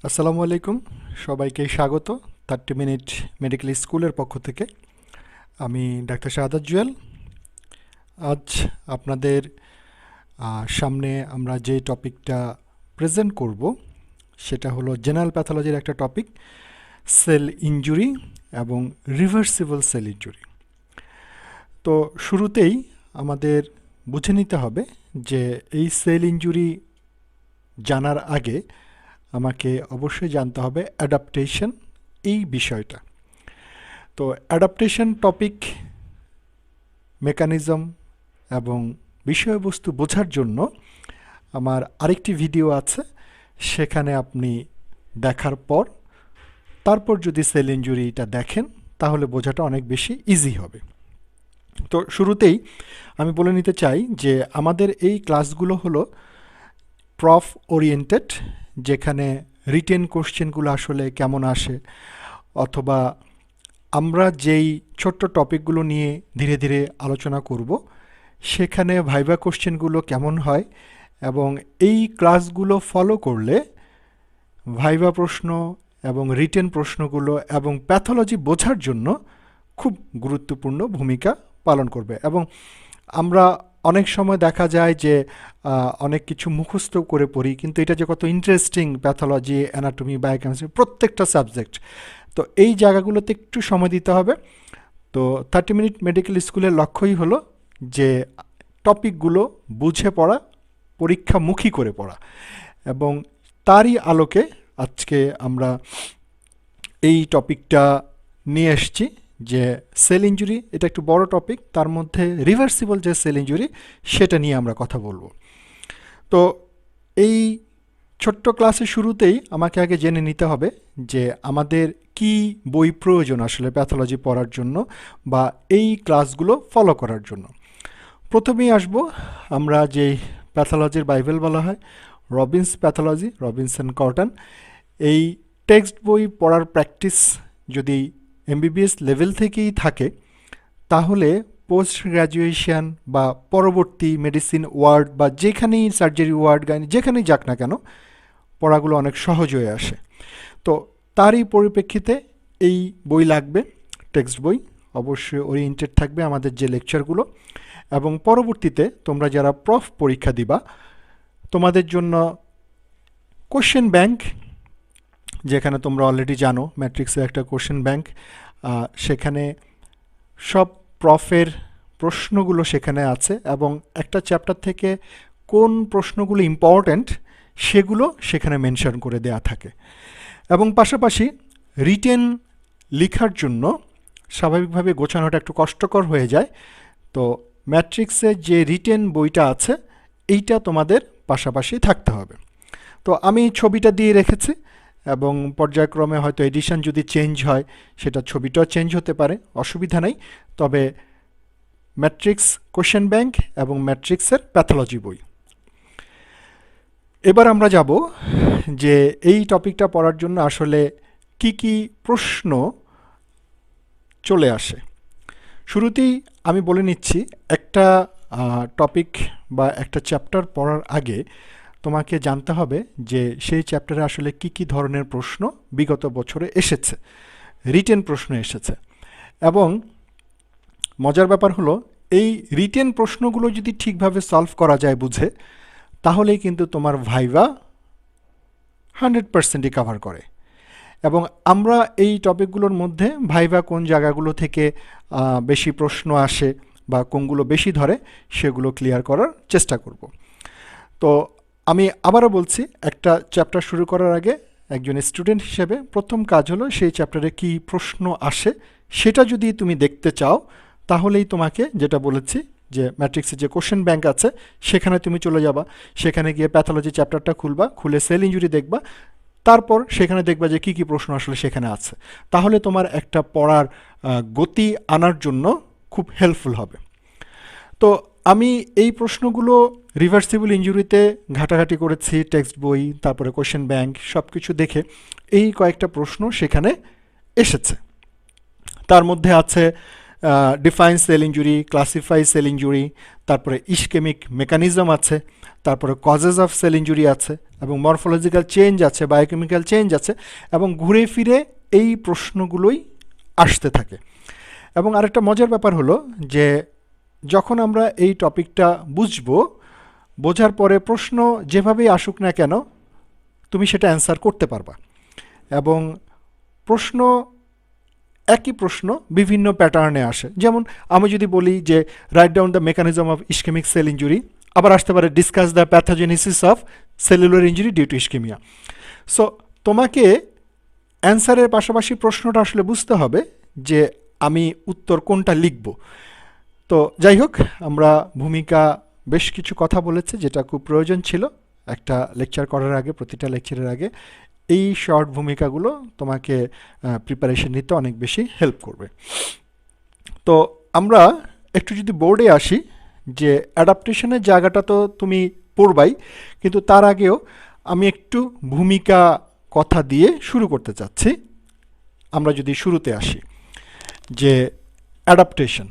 আসসালামু আলাইকুম, সবাইকে স্বাগত 30 মিনিট মেডিকেল স্কুলের পক্ষ থেকে। আমি ডাক্তার শাহাদাত জুয়েল। আজ আপনাদের সামনে আমরা যে টপিকটা প্রেজেন্ট করব সেটা হলো জেনারেল প্যাথোলজির একটা টপিক, সেল ইনজুরি এবং রিভার্সিবল সেল ইনজুরি। তো শুরুতেই আমাদের বুঝে নিতে হবে যে এই সেল ইনজুরি জানার আগে আমাকে অবশ্যই জানতে হবে অ্যাডাপ্টেশন এই বিষয়টা। তো অ্যাডাপ্টেশন টপিক, মেকানিজম এবং বিষয়বস্তু বোঝার জন্য আমার আরেকটি ভিডিও আছে, সেখানে আপনি দেখার পর তারপর যদি সেল ইনজুরিটা দেখেন তাহলে বোঝাটা অনেক বেশি ইজি হবে। তো শুরুতেই আমি বলে নিতে চাই যে আমাদের এই ক্লাসগুলো হলো প্রফ ওরিয়েন্টেড, যেখানে রিটেন কোশ্চেনগুলো আসলে কেমন আসে, অথবা আমরা যেই ছোট্ট টপিকগুলো নিয়ে ধীরে ধীরে আলোচনা করব সেখানে ভাইভা কোশ্চেনগুলো কেমন হয়, এবং এই ক্লাসগুলো ফলো করলে ভাইভা প্রশ্ন এবং রিটেন প্রশ্নগুলো এবং প্যাথোলজি বোঝার জন্য খুব গুরুত্বপূর্ণ ভূমিকা পালন করবে। এবং আমরা অনেক সময় দেখা যায় যে অনেক কিছু মুখস্থ করে পড়ি, কিন্তু এটা যে কত ইন্টারেস্টিং প্যাথোলজি, অ্যানাটমি, বায়োকেমিস্ট্রি, প্রত্যেকটা সাবজেক্ট, তো এই জায়গাগুলোতে একটু সময় দিতে হবে। তো 30 মিনিট মেডিকেল স্কুলের লক্ষ্যই হলো যে টপিকগুলো বুঝে পড়া, পরীক্ষামুখী করে পড়া, এবং তারই আলোকে আজকে আমরা এই টপিকটা নিয়ে এসেছি যে সেল ইনজুরি। এটা একটু বড় টপিক, তার মধ্যে রিভার্সিবল যে সেল ইনজুরি সেটা নিয়ে আমরা কথা বলবো। তো এই ছোট্ট ক্লাসের শুরুতেই আমাকে আগে জেনে নিতে হবে যে আমাদের কি বই প্রয়োজন আসলে প্যাথোলজি পড়ার জন্য বা এই ক্লাসগুলো ফলো করার জন্য। প্রথমেই আসব আমরা যেই প্যাথোলজির বাইবেল বলা হয়, রবিন্স প্যাথোলজি, রবিনসন কটন। এই টেক্সট বই পড়ার প্র্যাকটিস যদি এমবিবিএস লেভেল থেকেই থাকে তাহলে পোস্ট গ্র্যাজুয়েশন বা পরবর্তী মেডিসিন ওয়ার্ড বা যেখানেই সার্জারি ওয়ার্ড গাইনি যেখানেই যাক না কেন পড়াগুলো অনেক সহজ হয়ে আসে। তো তারই পরিপ্রেক্ষিতে এই বই লাগবে, টেক্সট বই অবশ্যই ওরিয়েন্টেড থাকবে আমাদের যে লেকচারগুলো, এবং পরবর্তীতে তোমরা যারা প্রফ পরীক্ষা দিবা তোমাদের জন্য কোশ্চেন ব্যাংক, যেখানে তোমরা অলরেডি জানো ম্যাট্রিক্সের একটা কোশ্চেন ব্যাংক, সেখানে সব প্রফের প্রশ্নগুলো সেখানে আছে, এবং একটা চ্যাপ্টার থেকে কোন প্রশ্নগুলো ইম্পর্ট্যান্ট সেগুলো সেখানে মেনশন করে দেয়া থাকে। এবং পাশাপাশি রিটেন লেখার জন্য স্বাভাবিকভাবে গোছানোটা একটু কষ্টকর হয়ে যায়, তো ম্যাট্রিক্সের যে রিটেন বইটা আছে এইটা তোমাদের পাশাপাশি থাকতে হবে। তো আমি ছবিটা দিয়ে রেখেছি, এবং পর্যায়ক্রমে হয়তো এডিশন যদি চেঞ্জ হয় সেটা ছবিটাও চেঞ্জ হতে পারে, অসুবিধা নেই। তবে ম্যাট্রিক্স কোশ্চেন ব্যাংক এবং ম্যাট্রিক্সের প্যাথোলজি বই। এবার আমরা যাব যে এই টপিকটা পড়ার জন্য আসলে কি কি প্রশ্ন চলে আসে। শুরুতেই আমি বলে নিচ্ছি, একটা টপিক বা একটা চ্যাপ্টার পড়ার আগে তোমাকে জানতে হবে যে সেই চ্যাপ্টারে আসলে কি কি ধরনের প্রশ্ন বিগত বছরে এসেছে, রিটেন প্রশ্ন এসেছে। এবং মজার ব্যাপার হলো এই রিটেন প্রশ্নগুলো যদি ঠিকভাবে সলভ করা যায় বুঝে, তাহলেই কিন্তু তোমার ভাইভা 100%ই কভার করে। এবং আমরা এই টপিকগুলোর মধ্যে ভাইভা কোন জায়গাগুলো থেকে বেশি প্রশ্ন আসে বা কোনগুলো বেশি ধরে সেগুলো ক্লিয়ার করার চেষ্টা করব। তো আমি আবারও বলছি, একটা চ্যাপ্টার শুরু করার আগে একজন স্টুডেন্ট হিসেবে প্রথম কাজ হলো সেই চ্যাপ্টারে কী প্রশ্ন আসে সেটা যদি তুমি দেখতে চাও, তাহলেই তোমাকে যেটা বলেছি যে ম্যাট্রিক্সের যে কোশ্চেন ব্যাংক আছে সেখানে তুমি চলে যাবা, সেখানে গিয়ে প্যাথোলজি চ্যাপ্টারটা খুলবা, খুলে সেল ইনজুরি দেখবা, তারপর সেখানে দেখবা যে কী কী প্রশ্ন আসলে সেখানে আছে। তাহলে তোমার একটা পড়ার গতি আনার জন্য খুব হেল্পফুল হবে। তো আমি এই প্রশ্নগুলো রিভার্সিবল ইনজুরিতে ঘাটাঘাটি করেছি, টেক্সট বই, তারপরে কোশ্চেন ব্যাংক সব কিছু দেখে এই কয়েকটা প্রশ্ন সেখানে এসেছে। তার মধ্যে আছে define cell injury, classify cell injury, তারপরে ইসকেমিক মেকানিজম আছে, তারপরে কজেস অফ সেল ইঞ্জুরি আছে, এবং মরফোলজিক্যাল চেঞ্জ আছে, বায়োকেমিক্যাল চেঞ্জ আছে, এবং ঘুরে ফিরে এই প্রশ্নগুলোই আসতে থাকে। এবং আরেকটা মজার ব্যাপার হলো যে যখন আমরা এই টপিকটা বুঝবো, বোঝার পরে প্রশ্ন যেভাবেই আসুক না কেন তুমি সেটা অ্যান্সার করতে পারবা। এবং প্রশ্ন একই প্রশ্ন বিভিন্ন প্যাটার্নে আসে। যেমন আমি যদি বলি যে write down the mechanism of ischemic cell injury, আবার আসতে পারে discuss the pathogenesis of cellular injury due to ischemia. So তোমাকে অ্যান্সারের পাশাপাশি প্রশ্নটা আসলে বুঝতে হবে যে আমি উত্তর কোনটা লিখব। তো যাই হোক, আমরা ভূমিকা বেশ কিছু কথা বলেছি যেটা খুব প্রয়োজন ছিল একটা লেকচার করার আগে, প্রতিটা লেকচারের আগে। এই শর্ট ভূমিকাগুলো তোমাকে প্রিপারেশন নিতে অনেক বেশি হেল্প করবে। তো আমরা একটু যদি বোর্ডে আসি, যে অ্যাডাপ্টেশনের জায়গাটা তো তুমি পড়বাই, কিন্তু তার আগেও আমি একটু ভূমিকা কথা দিয়ে শুরু করতে চাচ্ছি। আমরা যদি শুরুতে আসি যে অ্যাডাপ্টেশন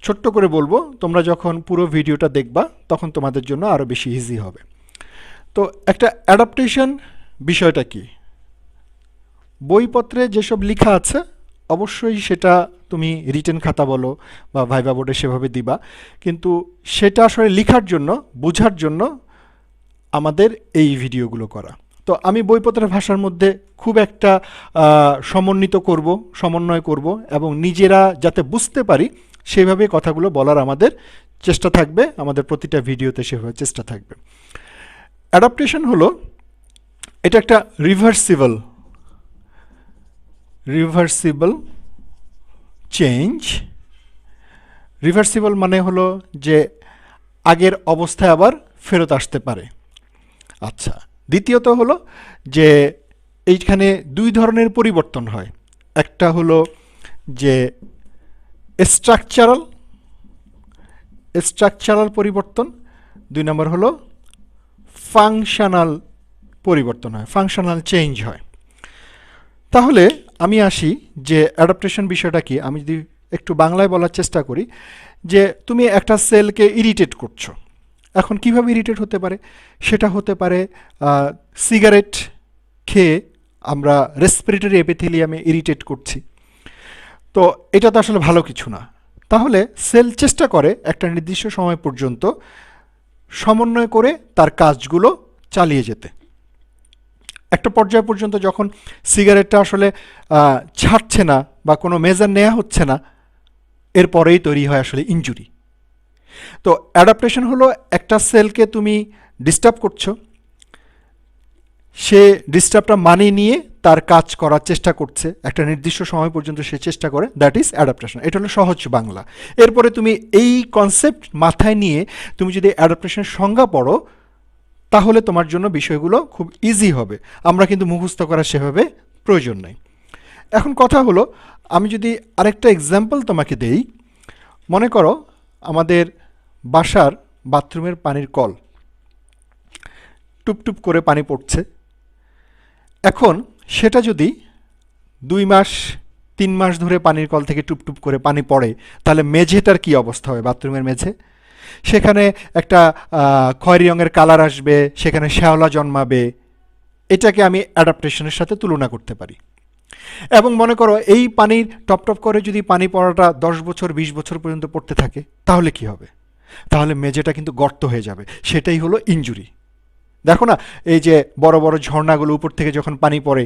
ছোট্ট করে বলবো, তোমরা যখন পুরো ভিডিওটা দেখবা তখন তোমাদের জন্য আরও বেশি ইজি হবে। তো একটা অ্যাডাপ্টেশন বিষয়টা কি, বইপত্রে যেসব লেখা আছে অবশ্যই সেটা তুমি রিটেন খাতা বলো বা ভাইবা বোর্ডে সেভাবে দিবা, কিন্তু সেটা আসলে লেখার জন্য, বোঝার জন্য আমাদের এই ভিডিওগুলো করা। তো আমি বইপত্রের ভাষার মধ্যে খুব একটা সমন্বয় করব এবং নিজেরা যাতে বুঝতে পারি সেভাবে কথাগুলো বলার আমাদের চেষ্টা থাকবে, আমাদের প্রতিটা ভিডিওতে সেভাবে চেষ্টা থাকবে। অ্যাডাপ্টেশন হলো, এটা একটা রিভার্সিবল চেঞ্জ। রিভার্সিবল মানে হলো যে আগের অবস্থায় আবার ফেরত আসতে পারে। আচ্ছা, দ্বিতীয়ত হলো যে এইখানে দুই ধরনের পরিবর্তন হয়। একটা হলো যে স্ট্রাকচারাল পরিবর্তন, দুই নম্বর হলো ফাংশনাল পরিবর্তন হয়, ফাংশনাল চেঞ্জ হয়। তাহলে আমি আসি যে অ্যাডাপ্টেশন বিষয়টা কি, আমি যদি একটু বাংলায় বলার চেষ্টা করি, যে তুমি একটা সেলকে ইরিটেট করছো। এখন কিভাবে ইরিটেট হতে পারে? সেটা হতে পারে সিগারেট খেয়ে আমরা রেসপিরেটরি এপিথেলিয়ামে ইরিটেট করছি, তো এটা তো আসলে ভালো কিছু না। তাহলে সেল চেষ্টা করে একটা নির্দিষ্ট সময় পর্যন্ত সমন্বয় করে তার কাজগুলো চালিয়ে যেতে। একটা পর্যায় পর্যন্ত যখন সিগারেটটা আসলে ছাড়ছে না বা কোনো মেজার নেওয়া হচ্ছে না, এরপরেই তৈরি হয় আসলে ইনজুরি। তো অ্যাডাপ্টেশন হলো একটা সেলকে তুমি ডিস্টার্ব করছো, সে ডিস্টার্বটা মানিয়ে নিয়ে তার কাজ করার চেষ্টা করছে, একটা নির্দিষ্ট সময় পর্যন্ত সে চেষ্টা করে, দ্যাট ইজ অ্যাডাপ্টেশন। এটা হলো সহজ বাংলা। এরপরে তুমি এই কনসেপ্ট মাথায় নিয়ে তুমি যদি অ্যাডাপ্টেশনের সংজ্ঞা পড়ো, তাহলে তোমার জন্য বিষয়গুলো খুব ইজি হবে। আমরা কিন্তু মুখস্থ করা সেভাবে প্রয়োজন নেই। এখন কথা হলো, আমি যদি আরেকটা এক্সাম্পল তোমাকে দেই, মনে করো আমাদের বাসার বাথরুমের পানির কল, টুপটুপ করে পানি পড়ছে। এখন সেটা যদি 2 মাস 3 মাস ধরে পানির কল থেকে টুপটুপ করে পানি পড়ে, তাহলে মেঝেটার কি অবস্থা হবে? বাথরুমের মেঝে, সেখানে একটা খয়েরি রঙের কালার আসবে, সেখানে শ্যাওলা জন্মাবে। এটাকে আমি অ্যাডাপ্টেশনের সাথে তুলনা করতে পারি। এবং মনে করো এই পানির টপ টপ করে যদি পানি পড়াটা 10 বছর 20 বছর পর্যন্ত পড়তে থাকে, তাহলে কি হবে? তাহলে মেঝেটা কিন্তু গর্ত হয়ে যাবে, সেটাই হলো ইনজুরি। দেখো না, এই যে বড় বড় ঝর্ণাগুলো উপর থেকে যখন পানি পড়ে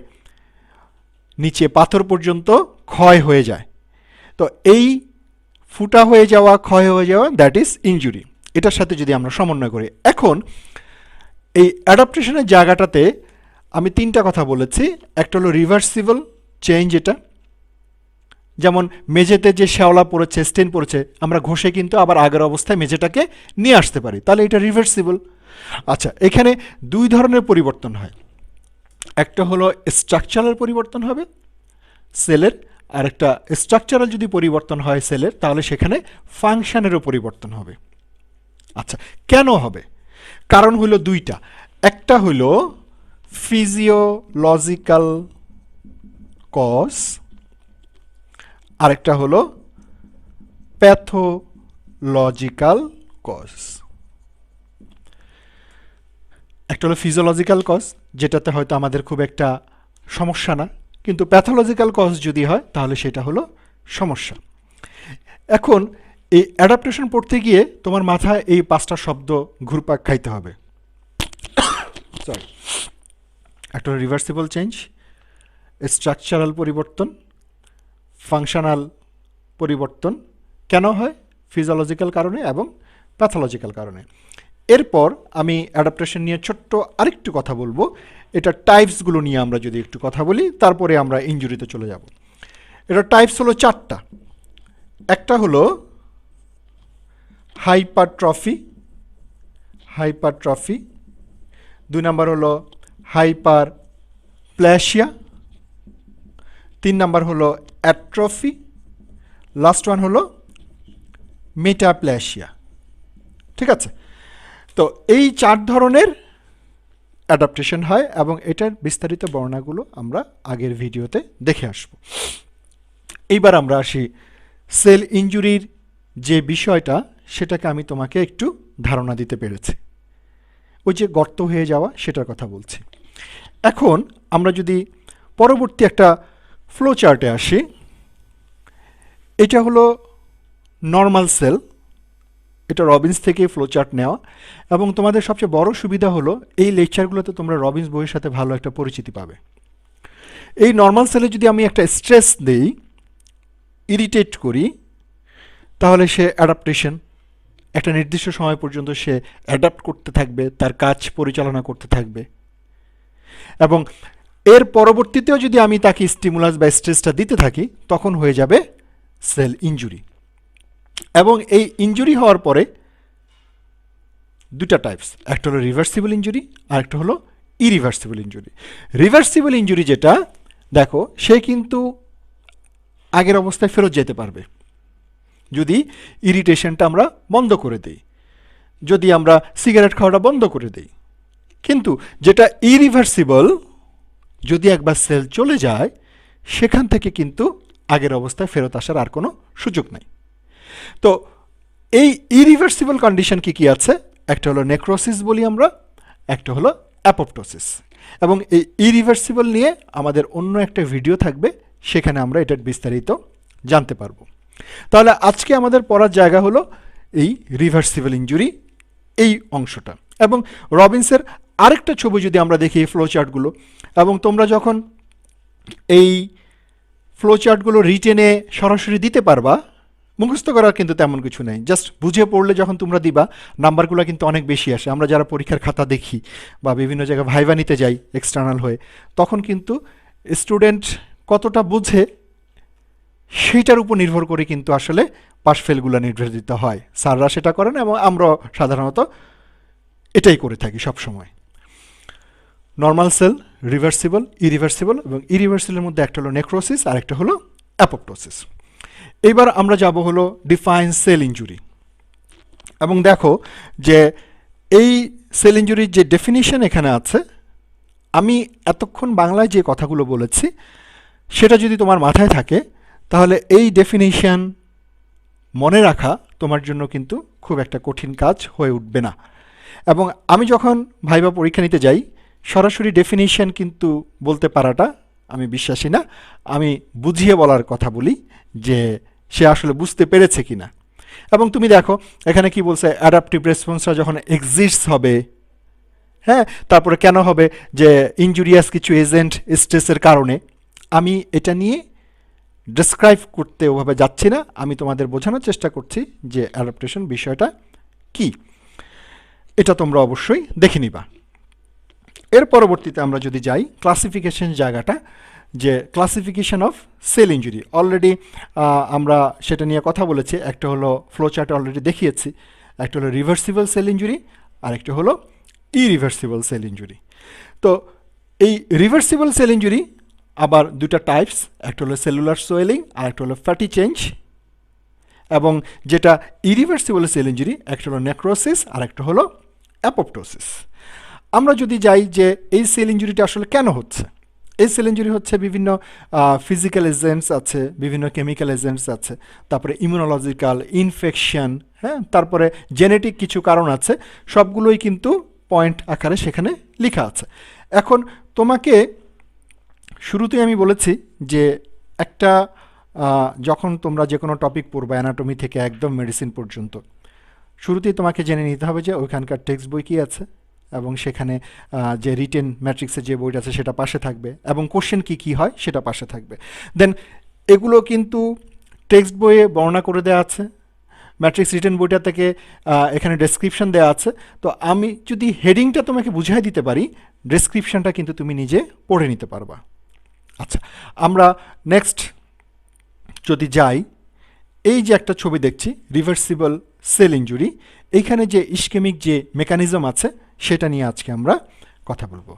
নিচে পাথর পর্যন্ত ক্ষয় হয়ে যায়, তো এই ফুটা হয়ে যাওয়া, ক্ষয় হয়ে যাওয়া, দ্যাট ইজ ইনজুরি। এটার সাথে যদি আমরা সমন্বয় করি, এখন এই অ্যাডাপ্টেশনের জায়গাটাতে আমি 3টা কথা বলেছি। একটা হলো রিভার্সিবল চেঞ্জ, এটা যেমন মেঝেতে যে শ্যাওলা পড়েছে, স্টেন পড়েছে, আমরা ঘষে কিন্তু আবার আগের অবস্থায় মেঝেটাকে নিয়ে আসতে পারি, তাহলে এটা রিভার্সিবল। আচ্ছা, এখানে 2 ধরনের পরিবর্তন হয়। একটা হলো স্ট্রাকচারাল পরিবর্তন হবে সেলের, আর একটা স্ট্রাকচারাল যদি পরিবর্তন হয় সেলের, তাহলে সেখানে ফাংশনেরও পরিবর্তন হবে। আচ্ছা, কেন হবে? কারণ হলো 2টা। একটা হলো ফিজিওলজিক্যাল কজ, আরেকটা হলো প্যাথোলজিক্যাল কজ। একটা হলো ফিজিওলজিক্যাল কজ, যেটাতে হয়তো আমাদের খুব একটা সমস্যা না, কিন্তু প্যাথোলজিক্যাল কজ যদি হয় তাহলে সেটা হলো সমস্যা। এখন এই অ্যাডাপ্টেশন পড়তে গিয়ে তোমার মাথায় এই 5টা শব্দ ঘুরপাক খাইতে হবে। সরি, একটা হলো রিভার্সিবল চেঞ্জ, স্ট্রাকচারাল পরিবর্তন, ফাংশনাল পরিবর্তন। কেন হয়? ফিজিওলজিক্যাল কারণে এবং প্যাথোলজিক্যাল কারণে। এরপর আমি অ্যাডাপ্টেশন নিয়ে ছোট্ট আরেকটু কথা বলবো। এটা টাইপসগুলো নিয়ে আমরা যদি একটু কথা বলি, তারপরে আমরা ইনজুরিতে চলে যাব। এটা টাইপস হলো 4টা। একটা হলো হাইপারট্রফি, 2 নাম্বার হলো হাইপারপ্লেশিয়া, 3 নাম্বার হলো অ্যাট্রফি, লাস্ট ওয়ান হলো মেটাপ্লেশিয়া। ঠিক আছে? তো এই 4 ধরনের অ্যাডাপ্টেশন হয় এবং এটার বিস্তারিত বর্ণনাগুলো আমরা আগের ভিডিওতে দেখে আসব। এইবার আমরা আসি সেল ইনজুরির যে বিষয়টা, সেটাকে আমি তোমাকে একটু ধারণা দিতে পেরেছি। ওই যে গর্ত হয়ে যাওয়া, সেটার কথা বলছি। এখন আমরা যদি পরবর্তী একটা ফ্লো চার্টে আসি, এটা হলো নর্মাল সেল। এটা রবিন্স থেকে ফ্লো চার্ট নেওয়া, এবং তোমাদের সবচেয়ে বড় সুবিধা হলো এই লেকচারগুলোতে তোমরা রবিন্স বইয়ের সাথে ভালো একটা পরিচিতি পাবে। এই নর্মাল সেলে যদি আমি একটা স্ট্রেস দেই, ইরিটেট করি, তাহলে সে অ্যাডাপ্টেশন একটা নির্দিষ্ট সময় পর্যন্ত সে অ্যাডাপ্ট করতে থাকবে, তার কাজ পরিচালনা করতে থাকবে। এবং এর পরবর্তীতেও যদি আমি তাকে স্টিমুলাস বা স্ট্রেসটা দিতে থাকি, তখন হয়ে যাবে সেল ইনজুরি। এবং এই ইনজুরি হওয়ার পরে 2টা টাইপস, একটা হলো রিভার্সিবল ইনজুরি আর একটা হলো ইরিভার্সিবল ইনজুরি। রিভার্সিবল ইনজুরি যেটা, দেখো, সে কিন্তু আগের অবস্থায় ফেরত যেতে পারবে যদি ইরিটেশনটা আমরা বন্ধ করে দিই, যদি আমরা সিগারেট খাওয়াটা বন্ধ করে দিই। কিন্তু যেটা ইরিভার্সিবল, যদি একবার সেল চলে যায়, সেখান থেকে কিন্তু আগের অবস্থায় ফেরত আসার আর কোনো সুযোগ নাই। তো এই ইরিভার্সিবল কন্ডিশন কি কি আছে? একটা হলো নেক্রোসিস বলি আমরা, একটা হলো অ্যাপোপ্টোসিস। এবং এই ইরিভার্সিবল নিয়ে আমাদের অন্য একটা ভিডিও থাকবে, সেখানে আমরা এটার বিস্তারিত জানতে পারবো। তাহলে আজকে আমাদের পড়ার জায়গা হলো এই রিভার্সিবল ইনজুরি, এই অংশটা। এবং রবিন্সের আরেকটা ছবি যদি আমরা দেখি এই ফ্লো চার্টগুলো, এবং তোমরা যখন এই ফ্লো চার্টগুলো রিটেনে সরাসরি দিতে পারবা, মুখস্থ করার কিন্তু তেমন কিছু নেই, জাস্ট বুঝে পড়লে যখন তোমরা দিবা, নাম্বারগুলো কিন্তু অনেক বেশি আসে। আমরা যারা পরীক্ষার খাতা দেখি বা বিভিন্ন জায়গায় ভাইভা নিতে যাই এক্সটার্নাল হয়ে, তখন কিন্তু স্টুডেন্ট কতটা বুঝে সেইটার উপর নির্ভর করে কিন্তু আসলে পাস ফেলগুলো নির্ধারিত হয়। স্যাররা সেটা করেন এবং আমরা সাধারণত এটাই করে থাকি সব সময়। নর্মাল সেল, রিভার্সিবল, ইরিভার্সিবল, এবং ইরিভার্সিবলের মধ্যে একটা হলো নেক্রোসিস আর একটা হলো অ্যাপোপ্টোসিস। এইবার আমরা যাব হলো ডিফাইন সেল ইনজুরি। এবং দেখো যে এই সেল ইনজুরির যে ডেফিনিশন এখানে আছে, আমি এতক্ষণ বাংলায় যে কথাগুলো বলেছি সেটা যদি তোমার মাথায় থাকে, তাহলে এই ডেফিনিশন মনে রাখা তোমার জন্য কিন্তু খুব একটা কঠিন কাজ হয়ে উঠবে না। এবং আমি যখন ভাইভা পরীক্ষা নিতে যাই, সরাসরি ডেফিনিশন কিন্তু বলতে পারাটা আমি বিশ্বাসী না। আমি বুঝিয়ে বলার কথা বলি যে সে আসলে বুঝতে পেরেছে কিনা। এবং তুমি দেখো এখানে কি বলছে, অ্যাডাপটিভ রেসপন্সটা যখন এক্সিস্টস হবে, হ্যাঁ, তারপরে কেন হবে যে ইনজুরিয়াস কিছু এজেন্ট স্ট্রেসের কারণে। আমি এটা নিয়ে ডেসক্রাইব করতে ওভাবে যাচ্ছি না, আমি তোমাদের বোঝানোর চেষ্টা করছি যে অ্যাডাপ্টেশন বিষয়টা কি, এটা তোমরা অবশ্যই দেখে নিবা। এর পরবর্তীতে আমরা যদি যাই ক্লাসিফিকেশন জায়গাটা, যে classification of sell injury, already আমরা সেটা নিয়ে কথা বলেছি। একটা হলো ফ্লো চার্টে অলরেডি দেখিয়েছি, একটা হলো রিভার্সিবল সেল ইনজুরি আর একটা হলো ইরিভার্সিবল সেল ইনজুরি। তো এই রিভার্সিবল সেল ইনজুরি আবার 2টা টাইপস, একটা হলো সেলুলার সোয়েলিং আর একটা হলো ফ্যাটি চেঞ্জ। এবং যেটা ইরিভার্সিবল সেল ইনজুরি, একটা হলো নেক্রোসিস আর একটা হলো অ্যাপোপ্টোসিস। আমরা যদি যাই যে এই সেল ইঞ্জুরিটা আসলে কেন হচ্ছে, এই সেল ইঞ্জুরি হচ্ছে বিভিন্ন ফিজিক্যাল এজেন্টস আছে, বিভিন্ন কেমিক্যাল এজেন্টস আছে, তারপরে ইমিউনোলজিক্যাল ইনফেকশন, হ্যাঁ, তারপরে জেনেটিক কিছু কারণ আছে, সবগুলোই কিন্তু পয়েন্ট আকারে সেখানে লেখা আছে। এখন তোমাকে শুরুতেই আমি বলেছি যে একটা যখন তোমরা যে কোনো টপিক পড়বে অ্যানাটমি থেকে একদম মেডিসিন পর্যন্ত, শুরুতেই তোমাকে জেনে নিতে হবে যে ওইখানকার টেক্সট বই কী আছে, এবং সেখানে যে রিটেন ম্যাট্রিক্সের যে বইটা আছে সেটা পাশে থাকবে, এবং কোশ্চেন কী কী হয় সেটা পাশে থাকবে। দেন এগুলো কিন্তু টেক্সট বইয়ে বর্ণনা করে দেওয়া আছে, ম্যাট্রিক্স রিটেন বইটা থেকে এখানে ডেসক্রিপশন দেওয়া আছে। তো আমি যদি হেডিংটা তোমাকে বুঝাই দিতে পারি, ডেসক্রিপশনটা কিন্তু তুমি নিজে পড়ে নিতে পারবা। আচ্ছা, আমরা নেক্সট যদি যাই, এই যে একটা ছবি দেখছি রিভার্সিবল সেল ইঞ্জুরি, এইখানে যে ইস্কেমিক যে মেকানিজম আছে সেটা নিয়ে আজকে আমরা কথা বলবো।